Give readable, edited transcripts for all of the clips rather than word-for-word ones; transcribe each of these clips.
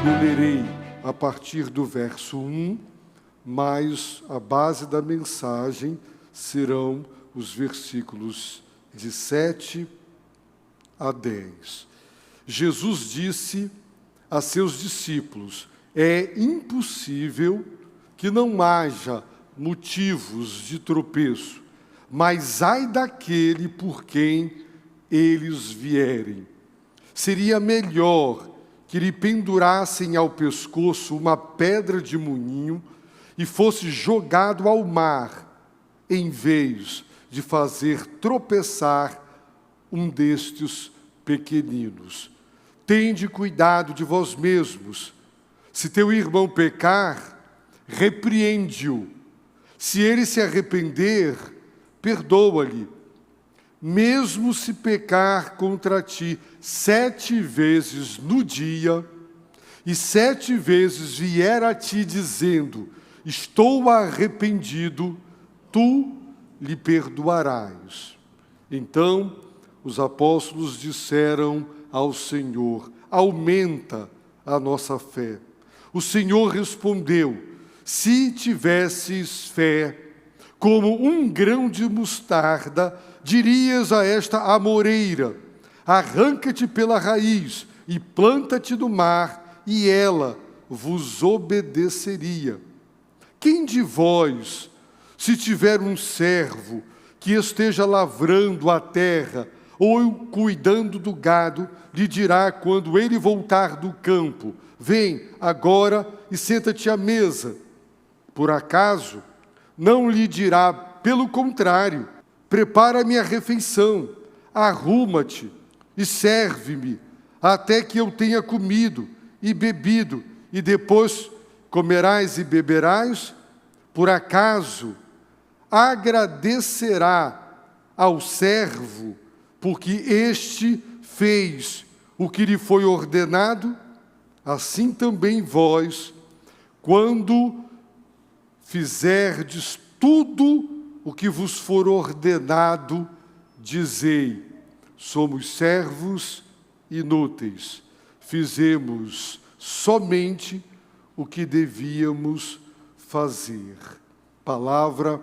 Eu lerei a partir do verso 1, mas a base da mensagem serão os versículos de 7 a 10. Jesus disse a seus discípulos: é impossível que não haja motivos de tropeço, mas ai daquele por quem eles vierem. Seria melhor que lhe pendurassem ao pescoço uma pedra de moinho e fosse jogado ao mar, em vez de fazer tropeçar um destes pequeninos. Tende cuidado de vós mesmos. Se teu irmão pecar, repreende-o. Se ele se arrepender, perdoa-lhe. Mesmo se pecar contra ti 7 vezes no dia, e 7 vezes vier a ti dizendo: estou arrependido, tu lhe perdoarás. Então os apóstolos disseram ao Senhor: aumenta a nossa fé. O Senhor respondeu: se tivesses fé como um grão de mostarda, dirias a esta amoreira: arranca-te pela raiz e planta-te no mar, e ela vos obedeceria. Quem de vós, se tiver um servo que esteja lavrando a terra ou cuidando do gado, lhe dirá quando ele voltar do campo: vem agora e senta-te à mesa? Por acaso não lhe dirá, pelo contrário: prepara-me a refeição, arruma-te e serve-me, até que eu tenha comido e bebido, e depois comerás e beberás? Por acaso agradecerá ao servo, porque este fez o que lhe foi ordenado? Assim também vós, quando fizerdes tudo o que vos for ordenado, dizei: somos servos inúteis, fizemos somente o que devíamos fazer. Palavra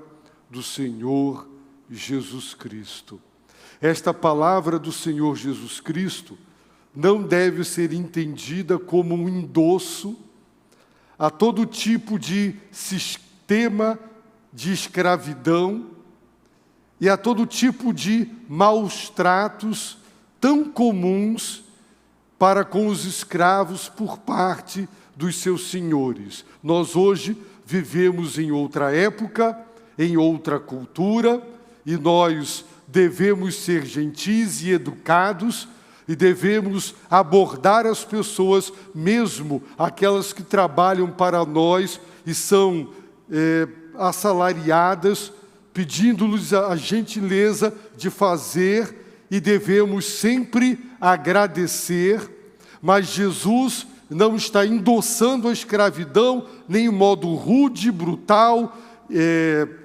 do Senhor Jesus Cristo. Esta palavra do Senhor Jesus Cristo não deve ser entendida como um endosso a todo tipo de sistema de escravidão e a todo tipo de maus tratos tão comuns para com os escravos por parte dos seus senhores. Nós hoje vivemos em outra época, em outra cultura, e nós devemos ser gentis e educados, e devemos abordar as pessoas, mesmo aquelas que trabalham para nós e são assalariadas, pedindo-lhes a gentileza de fazer, e devemos sempre agradecer. Mas Jesus não está endossando a escravidão, nem em modo rude, brutal,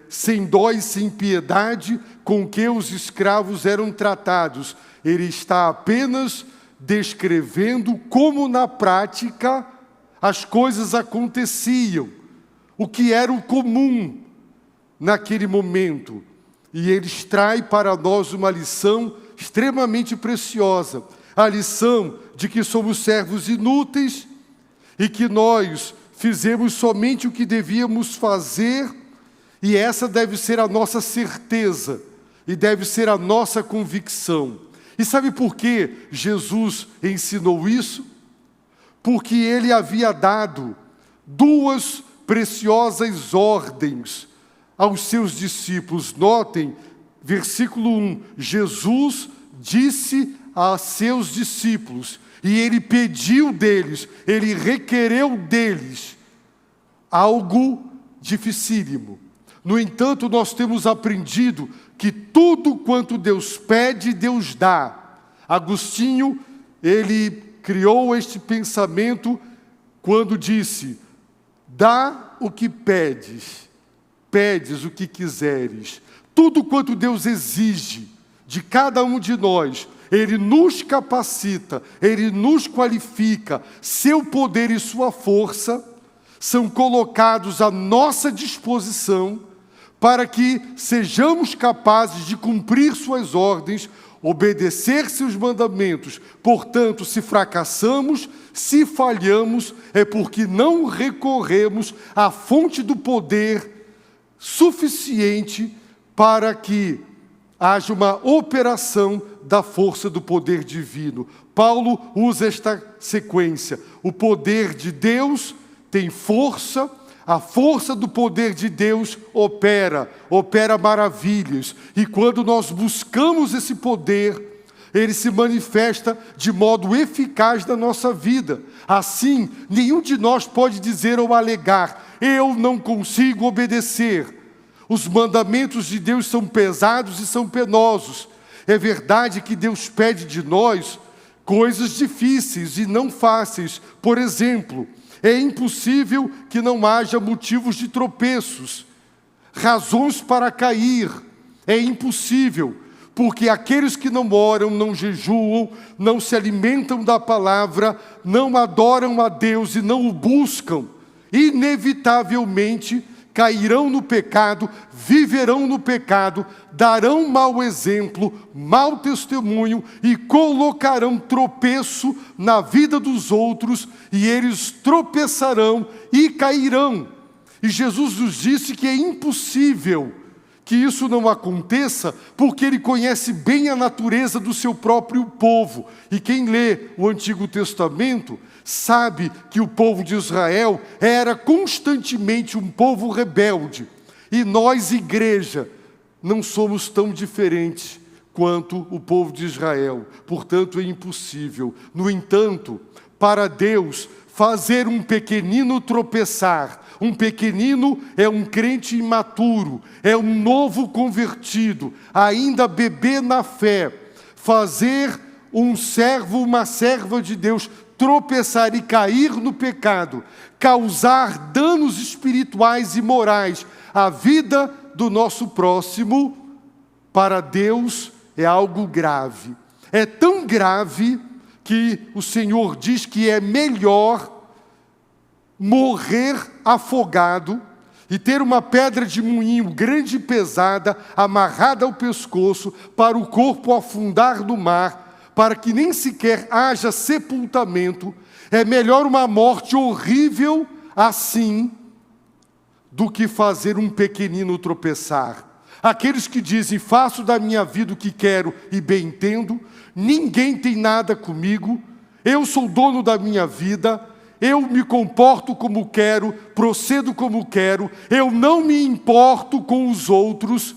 sem dó e sem piedade, com que os escravos eram tratados. Ele está apenas descrevendo como na prática as coisas aconteciam, o que era o comum naquele momento. E ele extrai para nós uma lição extremamente preciosa, a lição de que somos servos inúteis e que nós fizemos somente o que devíamos fazer, e essa deve ser a nossa certeza e deve ser a nossa convicção. E sabe por que Jesus ensinou isso? Porque ele havia dado 2 preciosas ordens aos seus discípulos. Notem, versículo 1, Jesus disse a seus discípulos, e ele pediu deles, ele requereu deles algo dificílimo. No entanto, nós temos aprendido que tudo quanto Deus pede, Deus dá. Agostinho, ele criou este pensamento quando disse: dá o que pedes, pedes o que quiseres. Tudo quanto Deus exige de cada um de nós, Ele nos capacita, Ele nos qualifica. Seu poder e sua força são colocados à nossa disposição para que sejamos capazes de cumprir suas ordens, obedecer seus mandamentos. Portanto, se fracassamos, se falhamos, é porque não recorremos à fonte do poder suficiente para que haja uma operação da força do poder divino. Paulo usa esta sequência. O poder de Deus tem força, a força do poder de Deus opera maravilhas. E quando nós buscamos esse poder, ele se manifesta de modo eficaz na nossa vida. Assim, nenhum de nós pode dizer ou alegar: eu não consigo obedecer. Os mandamentos de Deus são pesados e são penosos. É verdade que Deus pede de nós coisas difíceis e não fáceis. Por exemplo, é impossível que não haja motivos de tropeços, razões para cair. É impossível, porque aqueles que não oram, não jejuam, não se alimentam da palavra, não adoram a Deus e não o buscam, inevitavelmente cairão no pecado, viverão no pecado, darão mau exemplo, mau testemunho e colocarão tropeço na vida dos outros, e eles tropeçarão e cairão. E Jesus nos disse que é impossível que isso não aconteça, porque Ele conhece bem a natureza do seu próprio povo. E quem lê o Antigo Testamento sabe que o povo de Israel era constantemente um povo rebelde. E nós, igreja, não somos tão diferentes quanto o povo de Israel. Portanto, é impossível. No entanto, para Deus, fazer um pequenino tropeçar. Um pequenino é um crente imaturo, é um novo convertido, ainda bebê na fé. Fazer um servo, uma serva de Deus tropeçar e cair no pecado, causar danos espirituais e morais à vida do nosso próximo, para Deus é algo grave. É tão grave que o Senhor diz que é melhor morrer afogado e ter uma pedra de moinho grande e pesada amarrada ao pescoço para o corpo afundar no mar, para que nem sequer haja sepultamento. É melhor uma morte horrível assim do que fazer um pequenino tropeçar. Aqueles que dizem: faço da minha vida o que quero e bem entendo, ninguém tem nada comigo, eu sou dono da minha vida, eu me comporto como quero, procedo como quero, eu não me importo com os outros,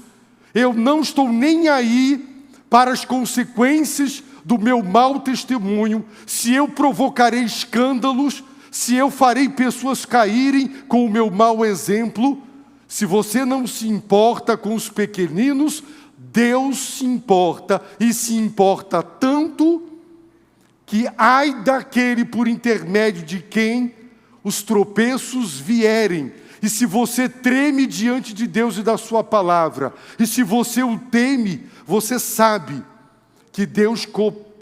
eu não estou nem aí para as consequências do meu mau testemunho, se eu provocarei escândalos, se eu farei pessoas caírem com o meu mau exemplo. Se você não se importa com os pequeninos, Deus se importa, e se importa tanto que ai daquele por intermédio de quem os tropeços vierem. E se você treme diante de Deus e da sua palavra, e se você o teme, você sabe que Deus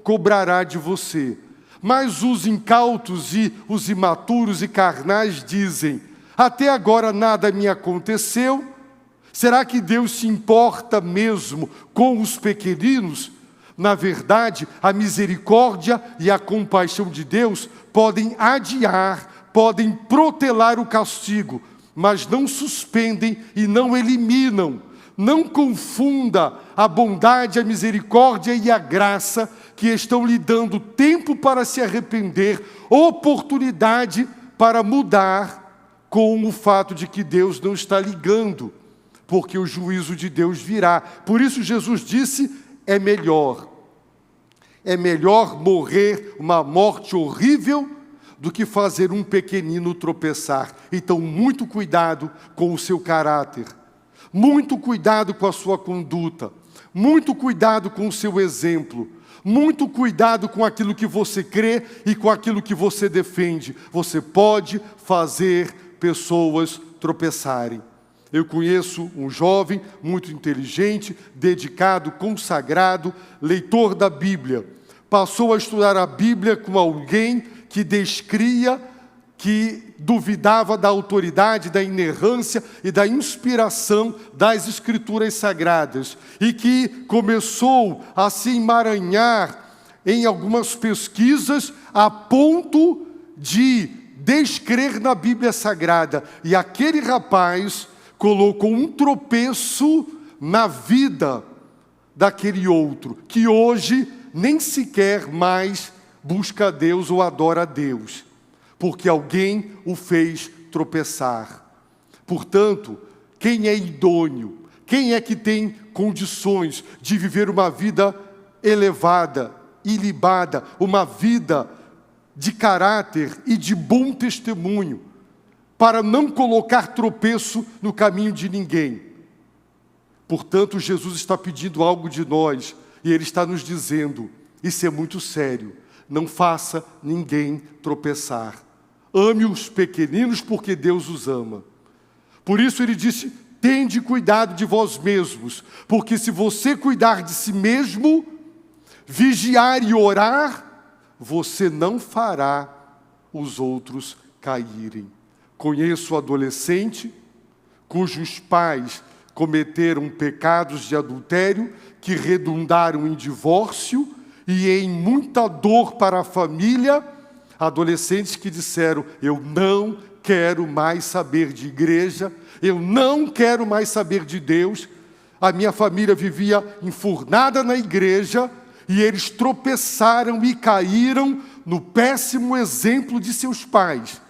cobrará de você. Mas os incautos e os imaturos e carnais dizem: até agora nada me aconteceu. Será que Deus se importa mesmo com os pequeninos? Na verdade, a misericórdia e a compaixão de Deus podem adiar, podem protelar o castigo, mas não suspendem e não eliminam. Não confunda a bondade, a misericórdia e a graça, que estão lhe dando tempo para se arrepender, oportunidade para mudar, com o fato de que Deus não está ligando, porque o juízo de Deus virá. Por isso Jesus disse: é melhor morrer uma morte horrível do que fazer um pequenino tropeçar. Então, muito cuidado com o seu caráter, muito cuidado com a sua conduta, muito cuidado com o seu exemplo, muito cuidado com aquilo que você crê e com aquilo que você defende. Você pode fazer pessoas tropeçarem. Eu conheço um jovem muito inteligente, dedicado, consagrado, leitor da Bíblia. Passou a estudar a Bíblia com alguém que descria, que duvidava da autoridade, da inerrância e da inspiração das Escrituras Sagradas, e que começou a se emaranhar em algumas pesquisas a ponto de descrer na Bíblia Sagrada. E aquele rapaz colocou um tropeço na vida daquele outro, que hoje nem sequer mais busca a Deus ou adora a Deus, porque alguém o fez tropeçar. Portanto, quem é idôneo, quem é que tem condições de viver uma vida elevada, ilibada, uma vida de caráter e de bom testemunho, para não colocar tropeço no caminho de ninguém? Portanto, Jesus está pedindo algo de nós, e Ele está nos dizendo, isso é muito sério, não faça ninguém tropeçar. Ame os pequeninos, porque Deus os ama. Por isso Ele disse, tende cuidado de vós mesmos, porque se você cuidar de si mesmo, vigiar e orar, você não fará os outros caírem. Conheço adolescente cujos pais cometeram pecados de adultério que redundaram em divórcio e em muita dor para a família. Adolescentes que disseram, eu não quero mais saber de igreja, eu não quero mais saber de Deus. A minha família vivia enfurnada na igreja e eles tropeçaram e caíram no péssimo exemplo de seus pais.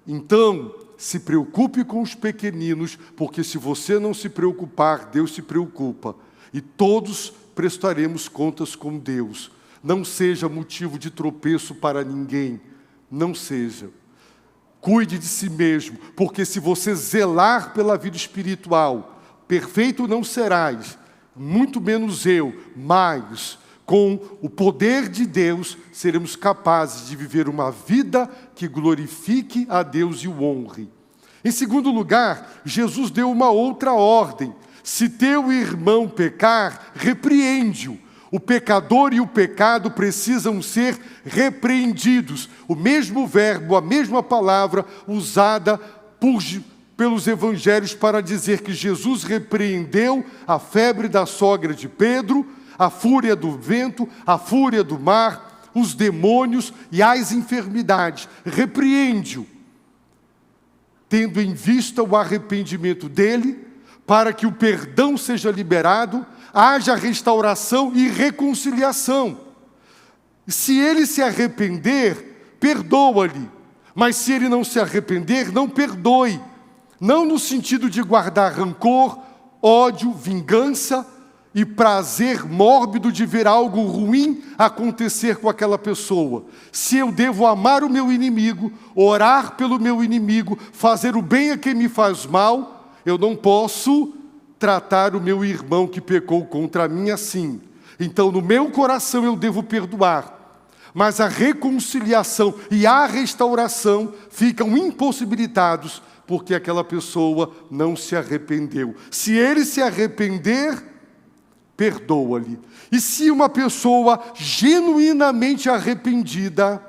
Então, se preocupe com os pequeninos, porque se você não se preocupar, Deus se preocupa. E todos prestaremos contas com Deus. Não seja motivo de tropeço para ninguém. Não seja. Cuide de si mesmo, porque se você zelar pela vida espiritual, perfeito não serás, muito menos eu, mas com o poder de Deus, seremos capazes de viver uma vida que glorifique a Deus e o honre. Em segundo lugar, Jesus deu uma outra ordem. Se teu irmão pecar, repreende-o. O pecador e o pecado precisam ser repreendidos. O mesmo verbo, a mesma palavra usada pelos evangelhos para dizer que Jesus repreendeu a febre da sogra de Pedro, a fúria do vento, a fúria do mar, os demônios e as enfermidades. Repreende-o, tendo em vista o arrependimento dele, para que o perdão seja liberado, haja restauração e reconciliação. Se ele se arrepender, perdoa-lhe. Mas se ele não se arrepender, não perdoe. Não no sentido de guardar rancor, ódio, vingança e prazer mórbido de ver algo ruim acontecer com aquela pessoa. Se eu devo amar o meu inimigo, orar pelo meu inimigo, fazer o bem a quem me faz mal, eu não posso tratar o meu irmão que pecou contra mim assim. Então, no meu coração eu devo perdoar. Mas a reconciliação e a restauração ficam impossibilitados porque aquela pessoa não se arrependeu. Se ele se arrepender, perdoa-lhe. E se uma pessoa genuinamente arrependida,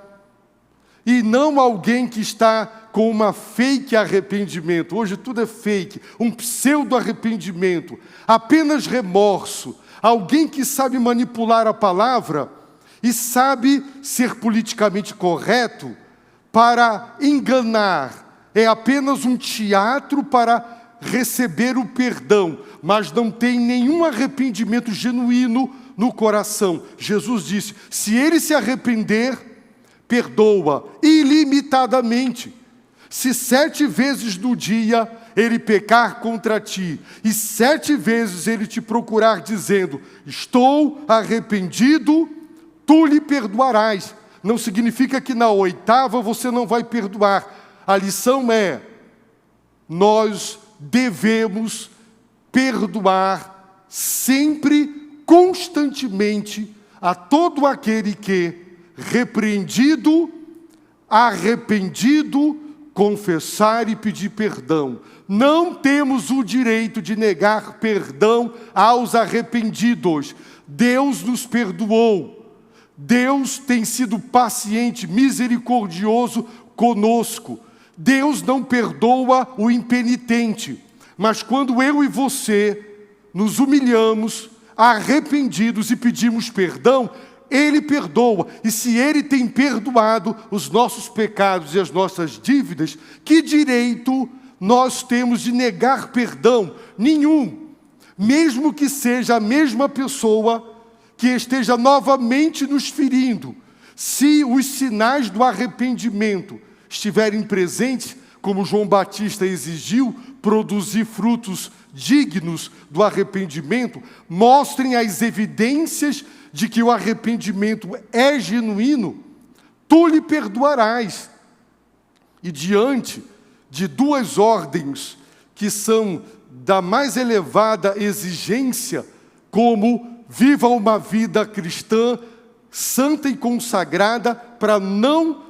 e não alguém que está com uma fake arrependimento, hoje tudo é fake, um pseudo arrependimento, apenas remorso, alguém que sabe manipular a palavra e sabe ser politicamente correto para enganar, é apenas um teatro para receber o perdão, mas não tem nenhum arrependimento genuíno no coração. Jesus disse, se ele se arrepender, perdoa ilimitadamente. Se 7 vezes no dia ele pecar contra ti, e 7 vezes ele te procurar dizendo, estou arrependido, tu lhe perdoarás. Não significa que na 8ª você não vai perdoar. A lição é, nós devemos perdoar sempre, constantemente, a todo aquele que, repreendido, arrependido, confessar e pedir perdão. Não temos o direito de negar perdão aos arrependidos. Deus nos perdoou. Deus tem sido paciente, misericordioso conosco. Deus não perdoa o impenitente. Mas quando eu e você nos humilhamos, arrependidos e pedimos perdão, Ele perdoa. E se Ele tem perdoado os nossos pecados e as nossas dívidas, que direito nós temos de negar perdão? Nenhum. Mesmo que seja a mesma pessoa que esteja novamente nos ferindo, se os sinais do arrependimento estiverem presentes, como João Batista exigiu, produzir frutos dignos do arrependimento, mostrem as evidências de que o arrependimento é genuíno, tu lhe perdoarás. E diante de duas ordens que são da mais elevada exigência, como viva uma vida cristã santa e consagrada para não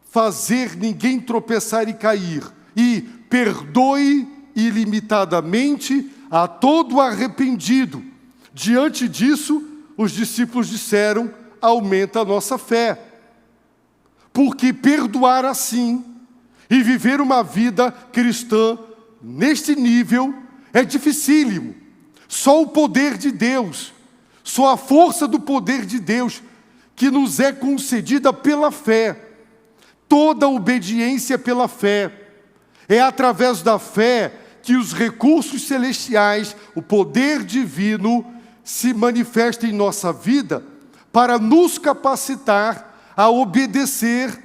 fazer ninguém tropeçar e cair, e perdoe ilimitadamente a todo arrependido. Diante disso, os discípulos disseram: aumenta a nossa fé. Porque perdoar assim e viver uma vida cristã neste nível é dificílimo. Só o poder de Deus, só a força do poder de Deus, que nos é concedida pela fé. Toda obediência pela fé. É através da fé que os recursos celestiais, o poder divino, se manifesta em nossa vida para nos capacitar a obedecer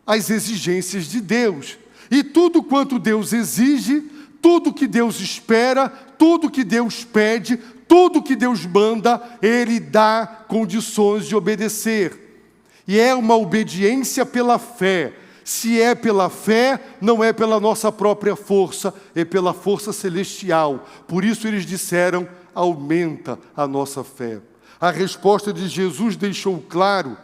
às exigências de Deus. E tudo quanto Deus exige, tudo que Deus espera, tudo que Deus pede, tudo que Deus manda, Ele dá condições de obedecer. E é uma obediência pela fé. Se é pela fé, não é pela nossa própria força, é pela força celestial. Por isso eles disseram: aumenta a nossa fé. A resposta de Jesus deixou claro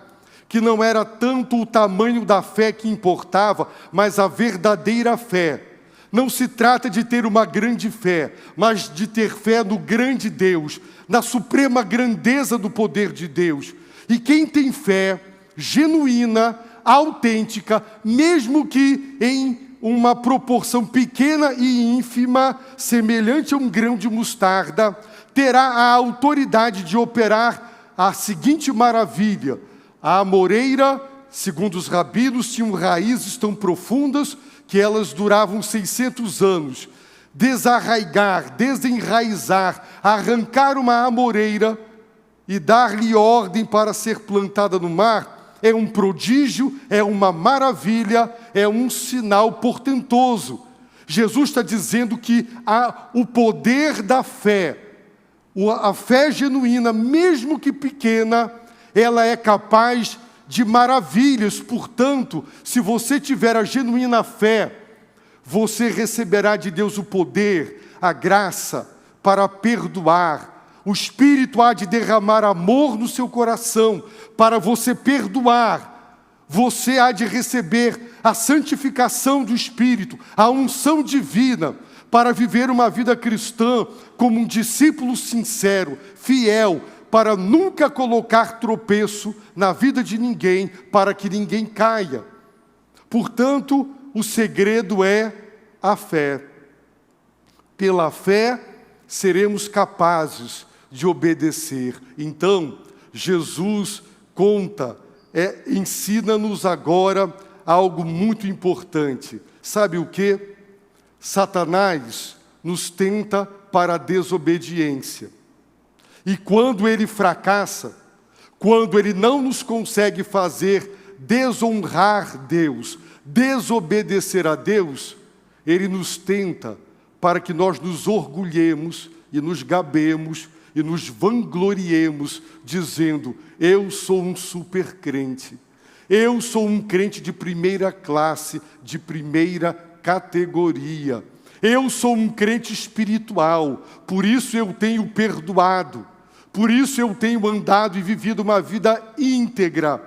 que não era tanto o tamanho da fé que importava, mas a verdadeira fé. Não se trata de ter uma grande fé, mas de ter fé no grande Deus, na suprema grandeza do poder de Deus. E quem tem fé genuína, autêntica, mesmo que em uma proporção pequena e ínfima, semelhante a um grão de mostarda, terá a autoridade de operar a seguinte maravilha: a amoreira, segundo os rabinos, tinham raízes tão profundas que elas duravam 600 anos. Desarraigar, desenraizar, arrancar uma amoreira e dar-lhe ordem para ser plantada no mar, é um prodígio, é uma maravilha, é um sinal portentoso. Jesus está dizendo que o poder da fé, a fé genuína, mesmo que pequena, ela é capaz de maravilhas. Portanto, se você tiver a genuína fé, você receberá de Deus o poder, a graça para perdoar. O Espírito há de derramar amor no seu coração para você perdoar. Você há de receber a santificação do Espírito, a unção divina, para viver uma vida cristã como um discípulo sincero, fiel, para nunca colocar tropeço na vida de ninguém, para que ninguém caia. Portanto, o segredo é a fé. Pela fé, seremos capazes de obedecer. Então, Jesus ensina-nos agora algo muito importante. Sabe o quê? Satanás nos tenta para a desobediência. E quando ele fracassa, quando ele não nos consegue fazer desonrar Deus, desobedecer a Deus, ele nos tenta para que nós nos orgulhemos e nos gabemos e nos vangloriemos, dizendo: eu sou um super crente, eu sou um crente de primeira classe, de primeira categoria, eu sou um crente espiritual, por isso eu tenho perdoado, por isso eu tenho andado e vivido uma vida íntegra.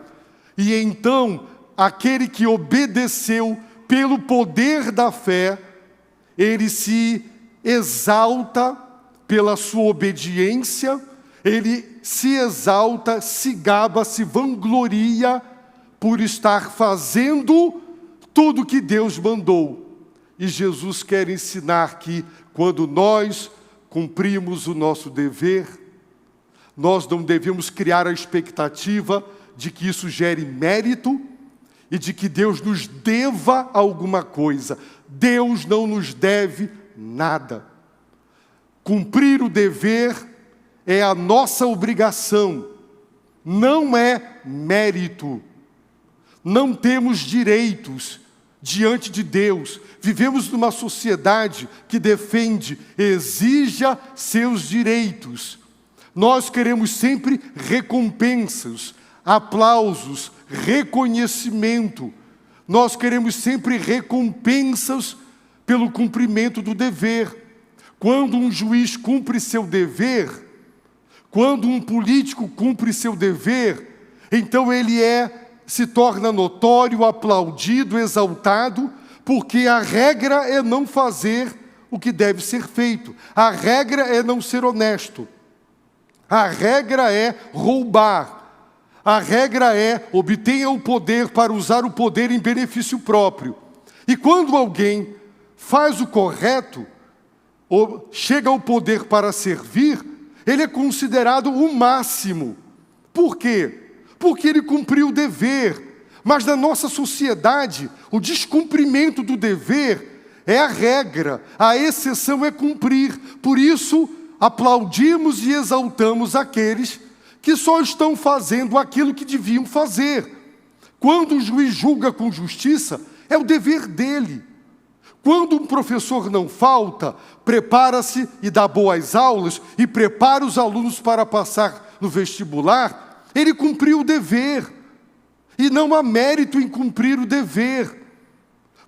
E então, aquele que obedeceu pelo poder da fé, ele se exalta pela sua obediência, ele se exalta, se gaba, se vangloria por estar fazendo tudo o que Deus mandou. E Jesus quer ensinar que quando nós cumprimos o nosso dever, nós não devemos criar a expectativa de que isso gere mérito e de que Deus nos deva alguma coisa. Deus não nos deve nada. Cumprir o dever é a nossa obrigação, não é mérito. Não temos direitos diante de Deus. Vivemos numa sociedade que defende, exija seus direitos. Nós queremos sempre recompensas, aplausos, reconhecimento. Nós queremos sempre recompensas pelo cumprimento do dever. Quando um juiz cumpre seu dever, quando um político cumpre seu dever, então ele se torna notório, aplaudido, exaltado, porque a regra é não fazer o que deve ser feito. A regra é não ser honesto. A regra é roubar. A regra é obtenha o poder para usar o poder em benefício próprio. E quando alguém faz o correto, ou chega ao poder para servir, ele é considerado o máximo. Por quê? Porque ele cumpriu o dever. Mas na nossa sociedade, o descumprimento do dever é a regra, a exceção é cumprir. Por isso, aplaudimos e exaltamos aqueles que só estão fazendo aquilo que deviam fazer. Quando o juiz julga com justiça, é o dever dele. Quando um professor não falta, prepara-se e dá boas aulas e prepara os alunos para passar no vestibular, ele cumpriu o dever. E não há mérito em cumprir o dever.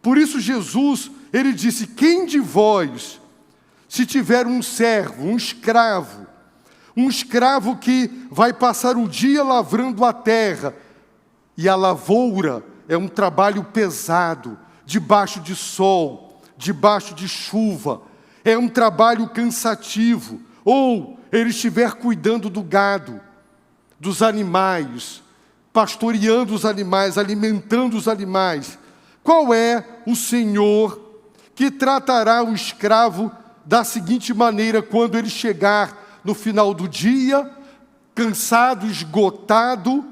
Por isso Jesus, ele disse, quem de vós, se tiver um servo, um escravo que vai passar o dia lavrando a terra, e a lavoura é um trabalho pesado, debaixo de sol, debaixo de chuva, é um trabalho cansativo, ou ele estiver cuidando do gado, dos animais, pastoreando os animais, alimentando os animais, qual é o Senhor que tratará o escravo da seguinte maneira quando ele chegar no final do dia, cansado, esgotado,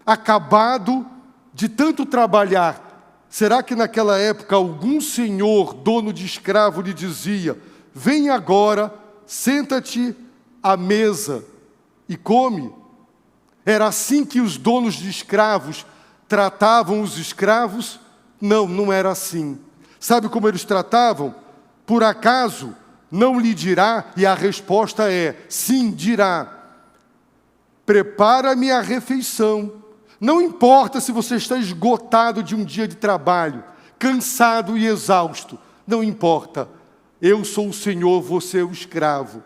acabado de tanto trabalhar? Será que naquela época algum senhor, dono de escravo, lhe dizia, vem agora, senta-te à mesa e come? Era assim que os donos de escravos tratavam os escravos? Não, não era assim. Sabe como eles tratavam? Por acaso não lhe dirá? E a resposta é, sim, dirá. Prepara-me a refeição. Não importa se você está esgotado de um dia de trabalho, cansado e exausto. Não importa. Eu sou o Senhor, você é o escravo.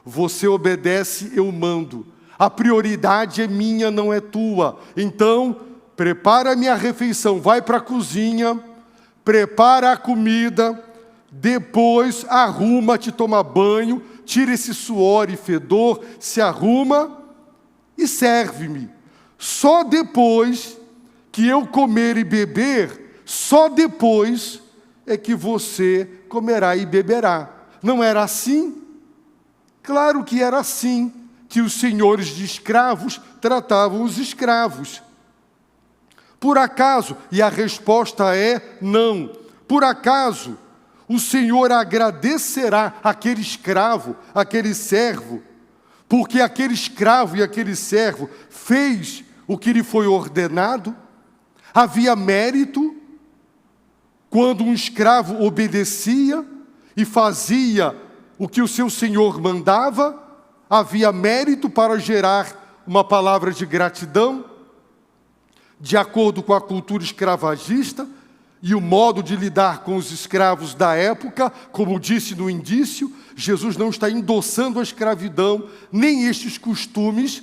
Você obedece, eu mando. A prioridade é minha, não é tua. Então, prepara-me a refeição. Vai para a cozinha, prepara a comida, depois arruma-te, toma banho, tira esse suor e fedor, se arruma e serve-me. Só depois que eu comer e beber, só depois é que você comerá e beberá. Não era assim? Claro que era assim que os senhores de escravos tratavam os escravos. Por acaso, e a resposta é não, por acaso o Senhor agradecerá aquele escravo, aquele servo, porque aquele escravo e aquele servo fez o que lhe foi ordenado? Havia mérito quando um escravo obedecia e fazia o que o seu senhor mandava? Havia mérito para gerar uma palavra de gratidão? De acordo com a cultura escravagista e o modo de lidar com os escravos da época, como disse no indício, Jesus não está endossando a escravidão, nem estes costumes.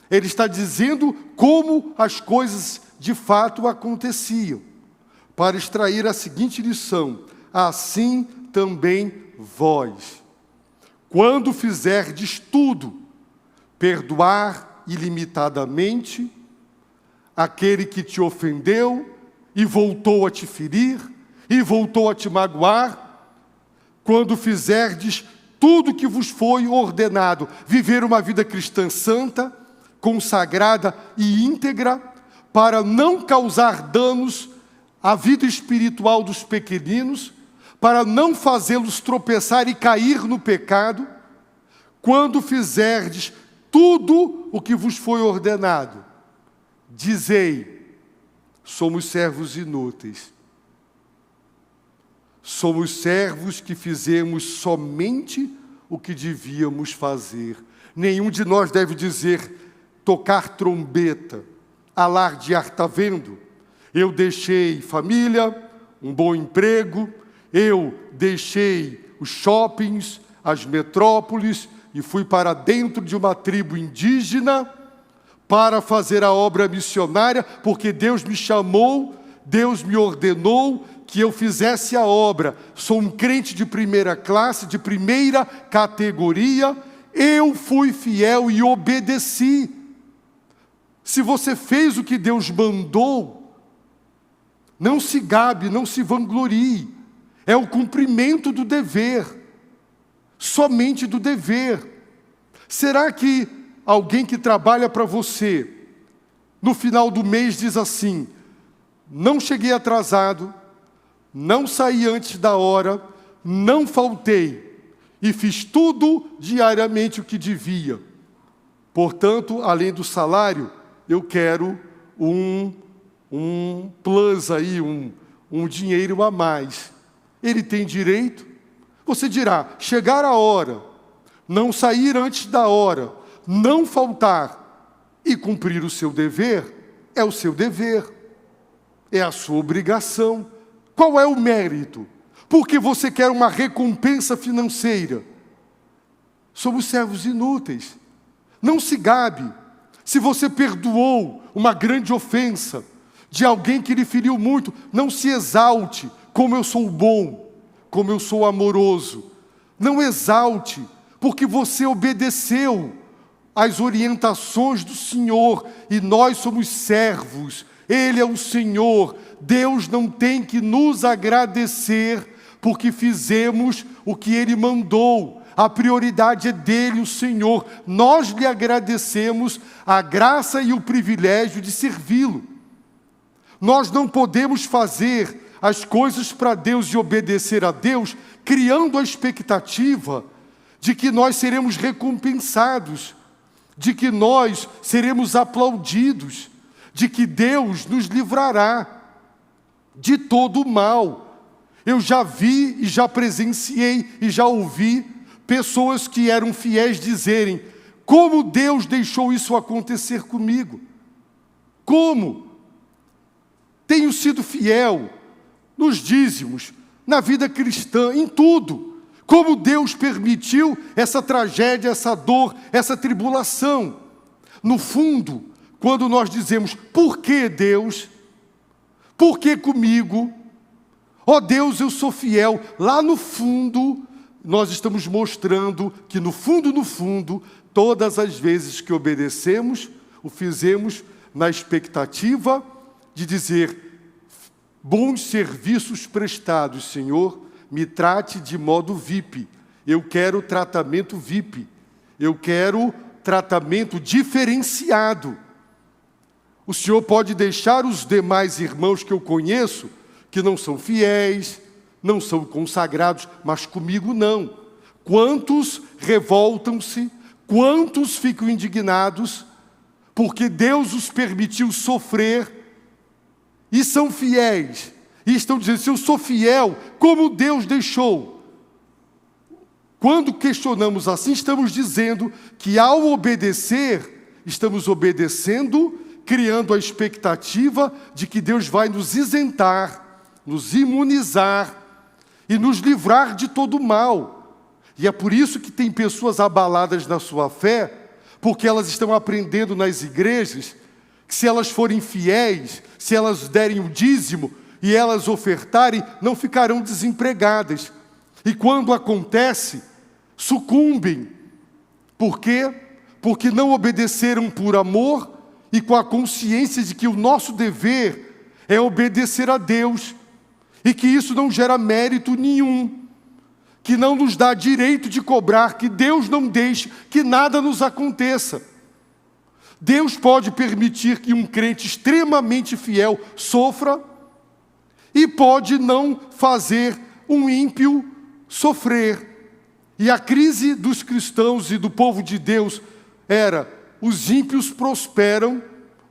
Ele está dizendo como as coisas de fato aconteciam. para extrair a seguinte lição: assim também vós, quando fizerdes tudo, perdoar ilimitadamente aquele que te ofendeu e voltou a te ferir e voltou a te magoar, quando fizerdes tudo que vos foi ordenado, viver uma vida cristã santa, consagrada e íntegra, para não causar danos à vida espiritual dos pequeninos, para não fazê-los tropeçar e cair no pecado, quando fizerdes tudo o que vos foi ordenado, dizei: somos servos inúteis. Somos servos que fizemos somente o que devíamos fazer. Nenhum de nós deve dizer, tocar trombeta, alardear, está vendo? Eu deixei família, um bom emprego, eu deixei os shoppings, as metrópoles e fui para dentro de uma tribo indígena para fazer a obra missionária, porque Deus me chamou, Deus me ordenou que eu fizesse a obra. Sou um crente de primeira classe, de primeira categoria, eu fui fiel e obedeci. Se você fez o que Deus mandou, não se gabe, não se vanglorie. É o cumprimento do dever, somente do dever. Será que alguém que trabalha para você, no final do mês diz assim: não cheguei atrasado, não saí antes da hora, não faltei e fiz tudo diariamente o que devia. Portanto, além do salário, eu quero um plus aí, um dinheiro a mais. Ele tem direito? Você dirá, chegar a hora, não sair antes da hora, não faltar e cumprir o seu dever, é o seu dever, é a sua obrigação. Qual é o mérito? Porque você quer uma recompensa financeira. Somos servos inúteis. Não se gabe. Se você perdoou uma grande ofensa de alguém que lhe feriu muito, não se exalte, como eu sou bom, como eu sou amoroso. Não exalte, porque você obedeceu às orientações do Senhor, e nós somos servos, Ele é o Senhor. Deus não tem que nos agradecer porque fizemos o que Ele mandou. A prioridade é dele, o Senhor. Nós lhe agradecemos a graça e o privilégio de servi-lo. Nós não podemos fazer as coisas para Deus e obedecer a Deus, criando a expectativa de que nós seremos recompensados, de que nós seremos aplaudidos, de que Deus nos livrará de todo o mal. Eu já vi e já presenciei e já ouvi pessoas que eram fiéis dizerem: como Deus deixou isso acontecer comigo? Como? Tenho sido fiel nos dízimos, na vida cristã, em tudo. Como Deus permitiu essa tragédia, essa dor, essa tribulação? No fundo, quando nós dizemos, por que Deus? Por que comigo? Ó Deus, eu sou fiel. Lá no fundo, nós estamos mostrando que no fundo, todas as vezes que obedecemos, o fizemos na expectativa de dizer: bons serviços prestados, Senhor, me trate de modo VIP. Eu quero tratamento VIP. Eu quero tratamento diferenciado. O Senhor pode deixar os demais irmãos que eu conheço, que não são fiéis, não são consagrados, mas comigo não. Quantos revoltam-se, quantos ficam indignados, porque Deus os permitiu sofrer, e são fiéis, e estão dizendo: se eu sou fiel, como Deus deixou? Quando questionamos assim, estamos dizendo que ao obedecer, estamos obedecendo, criando a expectativa de que Deus vai nos isentar, nos imunizar e nos livrar de todo o mal. E é por isso que tem pessoas abaladas na sua fé, porque elas estão aprendendo nas igrejas que se elas forem fiéis, se elas derem o dízimo, e elas ofertarem, não ficarão desempregadas. E quando acontece, sucumbem. Por quê? Porque não obedeceram por amor e com a consciência de que o nosso dever é obedecer a Deus e que isso não gera mérito nenhum, que não nos dá direito de cobrar, que Deus não deixe que nada nos aconteça. Deus pode permitir que um crente extremamente fiel sofra e pode não fazer um ímpio sofrer. E a crise dos cristãos e do povo de Deus era: os ímpios prosperam,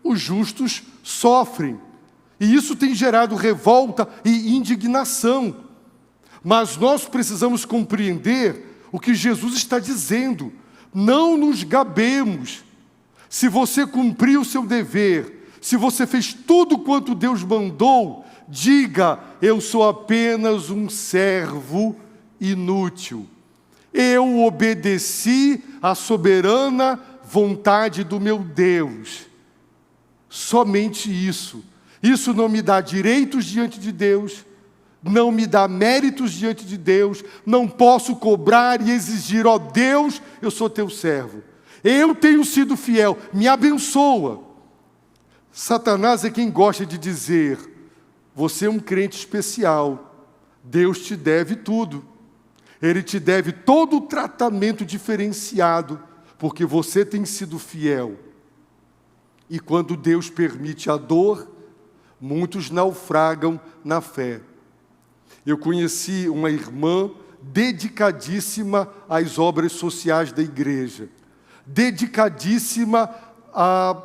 os justos sofrem. E isso tem gerado revolta e indignação. Mas nós precisamos compreender o que Jesus está dizendo. Não nos gabemos. Se você cumpriu o seu dever, se você fez tudo quanto Deus mandou, diga: eu sou apenas um servo inútil. Eu obedeci à soberana vontade do meu Deus. Somente isso. Isso não me dá direitos diante de Deus, não me dá méritos diante de Deus, não posso cobrar e exigir: ó Deus, eu sou teu servo, eu tenho sido fiel, me abençoa. Satanás é quem gosta de dizer: você é um crente especial, Deus te deve tudo, Ele te deve todo o tratamento diferenciado, porque você tem sido fiel. E quando Deus permite a dor, muitos naufragam na fé. Eu conheci uma irmã dedicadíssima às obras sociais da igreja, dedicadíssima a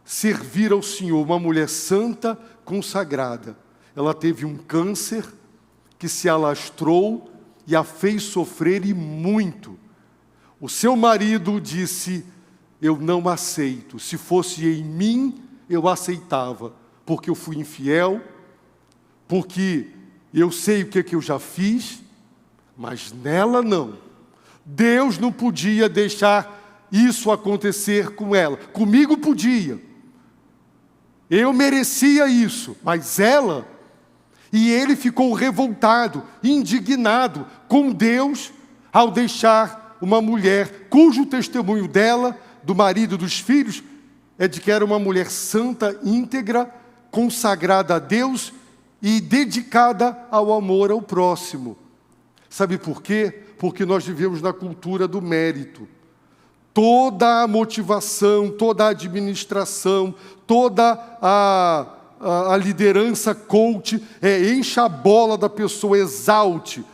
servir ao Senhor, uma mulher santa, consagrada. Ela teve um câncer que se alastrou e a fez sofrer e muito. O seu marido disse: eu não aceito, se fosse em mim, eu aceitava, porque eu fui infiel, porque eu sei o que eu já fiz, mas nela não. Deus não podia deixar isso acontecer com ela. Comigo podia. Eu merecia isso, mas ela... E ele ficou revoltado, indignado com Deus, ao deixar uma mulher cujo testemunho dela, do marido e dos filhos, é de que era uma mulher santa, íntegra, consagrada a Deus e dedicada ao amor ao próximo. Sabe por quê? Porque nós vivemos na cultura do mérito. Toda a motivação, toda a administração, toda a liderança coach encha a bola da pessoa, exalte,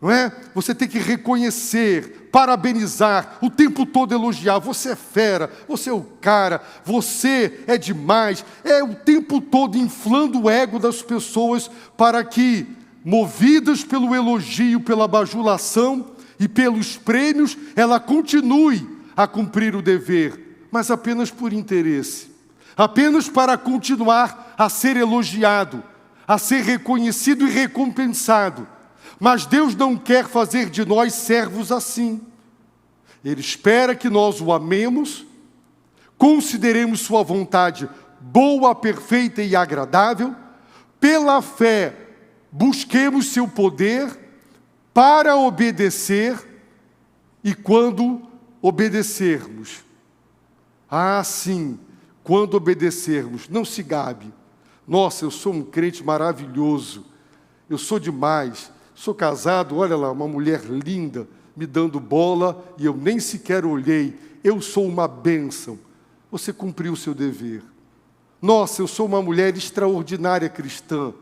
não é? Você tem que reconhecer, parabenizar, o tempo todo elogiar: você é fera, você é o cara, você é demais. É o tempo todo inflando o ego das pessoas para que, movidas pelo elogio, pela bajulação e pelos prêmios, ela continue a cumprir o dever, mas apenas por interesse, apenas para continuar a ser elogiado, a ser reconhecido e recompensado. Mas Deus não quer fazer de nós servos assim. Ele espera que nós o amemos, consideremos sua vontade boa, perfeita e agradável, pela fé busquemos seu poder para obedecer, e quando obedecermos, sim, quando obedecermos, não se gabe: nossa, eu sou um crente maravilhoso, eu sou demais, sou casado, olha lá, uma mulher linda, me dando bola, e eu nem sequer olhei, eu sou uma bênção. Você cumpriu o seu dever. Nossa, eu sou uma mulher extraordinária cristã,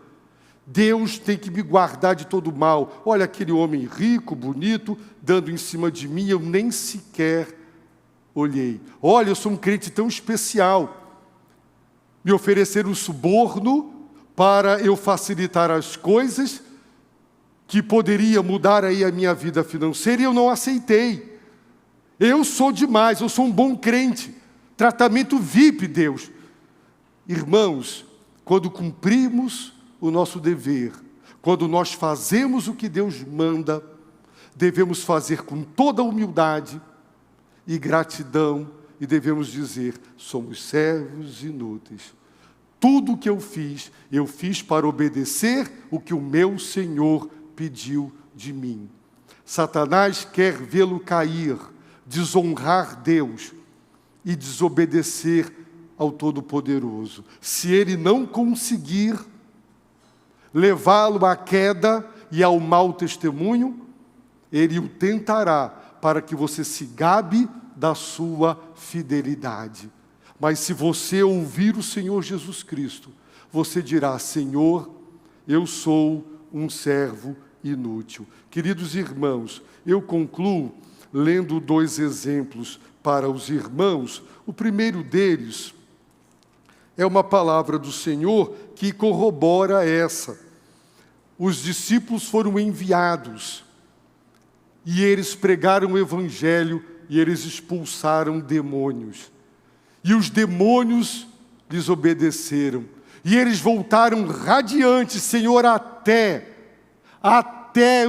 Deus tem que me guardar de todo mal. Olha aquele homem rico, bonito, dando em cima de mim, eu nem sequer olhei. Olha, eu sou um crente tão especial. Me ofereceram um suborno para eu facilitar as coisas que poderia mudar aí a minha vida financeira, e eu não aceitei. Eu sou demais, eu sou um bom crente. Tratamento VIP, Deus. Irmãos, quando cumprimos o nosso dever, quando nós fazemos o que Deus manda, devemos fazer com toda humildade e gratidão, e devemos dizer: somos servos inúteis. Tudo o que eu fiz para obedecer o que o meu Senhor pediu de mim. Satanás quer vê-lo cair, desonrar Deus e desobedecer ao Todo-Poderoso. Se ele não conseguir levá-lo à queda e ao mau testemunho, ele o tentará para que você se gabe da sua fidelidade. Mas se você ouvir o Senhor Jesus Cristo, você dirá: Senhor, eu sou um servo inútil. Queridos irmãos, eu concluo lendo 2 exemplos para os irmãos. O primeiro deles é uma palavra do Senhor que corrobora essa. Os discípulos foram enviados e eles pregaram o Evangelho e eles expulsaram demônios. E os demônios lhes obedeceram. E eles voltaram radiantes: Senhor, até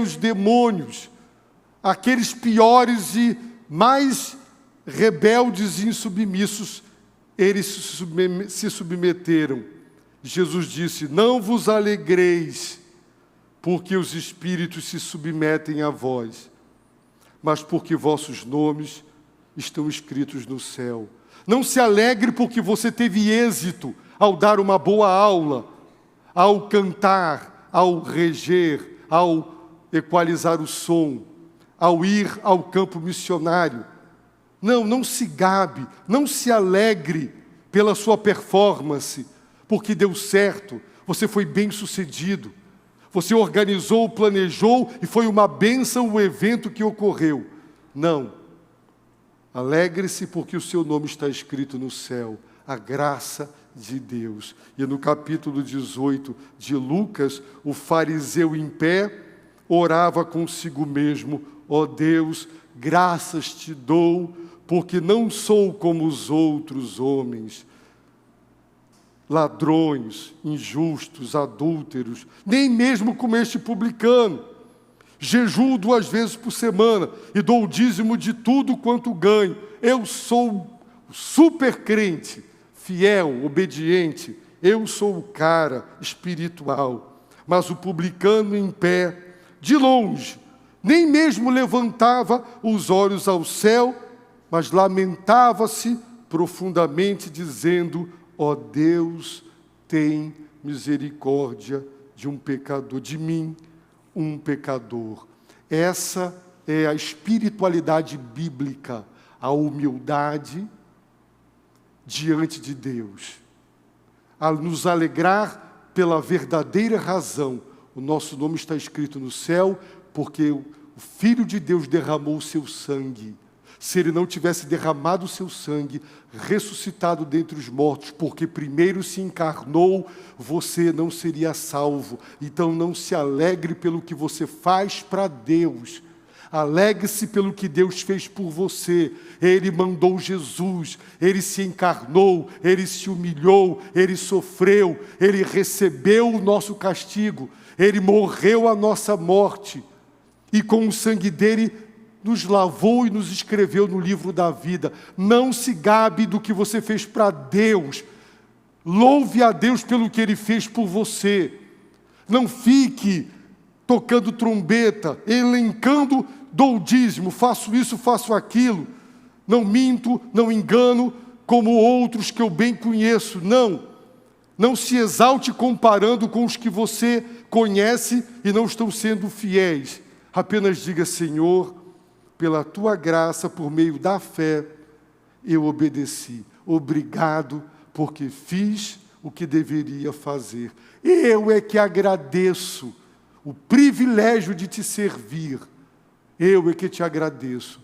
os demônios, aqueles piores e mais rebeldes e insubmissos, eles se submeteram. Jesus disse: não vos alegreis, porque os espíritos se submetem a vós, mas porque vossos nomes estão escritos no céu. Não se alegre porque você teve êxito ao dar uma boa aula, ao cantar, ao reger, ao equalizar o som, ao ir ao campo missionário. Não se gabe, não se alegre pela sua performance, porque deu certo, você foi bem-sucedido, você organizou, planejou e foi uma bênção o evento que ocorreu. Não. Alegre-se porque o seu nome está escrito no céu, a graça de Deus. E no capítulo 18 de Lucas, o fariseu em pé orava consigo mesmo: ó Deus, graças te dou, porque não sou como os outros homens, ladrões, injustos, adúlteros, nem mesmo como este publicano. Jejuo 2 vezes por semana e dou o dízimo de tudo quanto ganho. Eu sou super crente, fiel, obediente. Eu sou o cara espiritual. Mas o publicano em pé, de longe, nem mesmo levantava os olhos ao céu, mas lamentava-se profundamente, dizendo: ó Deus, tem misericórdia de um pecador, de mim, um pecador. Essa é a espiritualidade bíblica, a humildade diante de Deus. A nos alegrar pela verdadeira razão. O nosso nome está escrito no céu, porque o Filho de Deus derramou o seu sangue. Se ele não tivesse derramado o seu sangue, ressuscitado dentre os mortos, porque primeiro se encarnou, você não seria salvo. Então não se alegre pelo que você faz para Deus. Alegre-se pelo que Deus fez por você. Ele mandou Jesus, Ele se encarnou, Ele se humilhou, Ele sofreu, Ele recebeu o nosso castigo, Ele morreu a nossa morte. E com o sangue dele, nos lavou e nos escreveu no livro da vida. Não se gabe do que você fez para Deus. Louve a Deus pelo que Ele fez por você. Não fique tocando trombeta, elencando, dou dízimo, faço isso, faço aquilo. Não minto, não engano, como outros que eu bem conheço. Não se exalte comparando com os que você conhece e não estão sendo fiéis. Apenas diga: Senhor, pela tua graça, por meio da fé, eu obedeci. Obrigado, porque fiz o que deveria fazer. Eu é que agradeço o privilégio de te servir. Eu é que te agradeço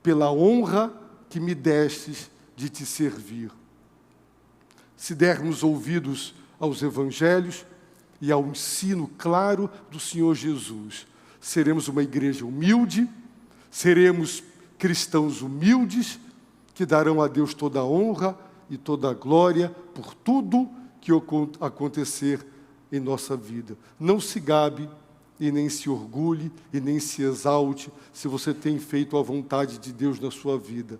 pela honra que me destes de te servir. Se dermos ouvidos aos evangelhos e ao ensino claro do Senhor Jesus, seremos uma igreja humilde, seremos cristãos humildes, que darão a Deus toda a honra e toda a glória por tudo que acontecer em nossa vida. Não se gabe e nem se orgulhe e nem se exalte se você tem feito a vontade de Deus na sua vida.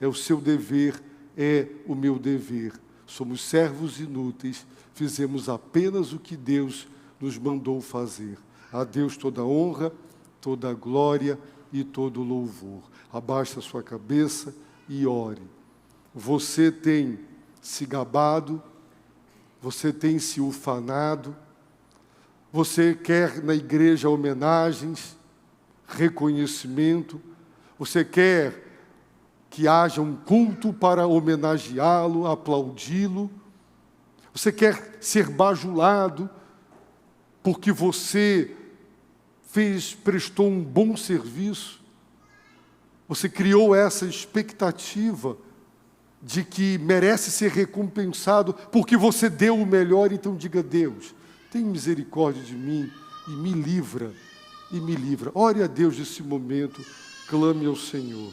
É o seu dever, é o meu dever. somos servos inúteis, fizemos apenas o que Deus nos mandou fazer. A Deus toda a honra, toda a glória e todo o louvor. Abaixe a sua cabeça e ore. Você tem se gabado, você tem se ufanado, você quer na igreja homenagens, reconhecimento, você quer que haja um culto para homenageá-lo, aplaudi-lo, você quer ser bajulado porque você prestou um bom serviço, você criou essa expectativa de que merece ser recompensado porque você deu o melhor. Então diga: Deus, tem misericórdia de mim e me livra, e me livra. Ore a Deus nesse momento, clame ao Senhor.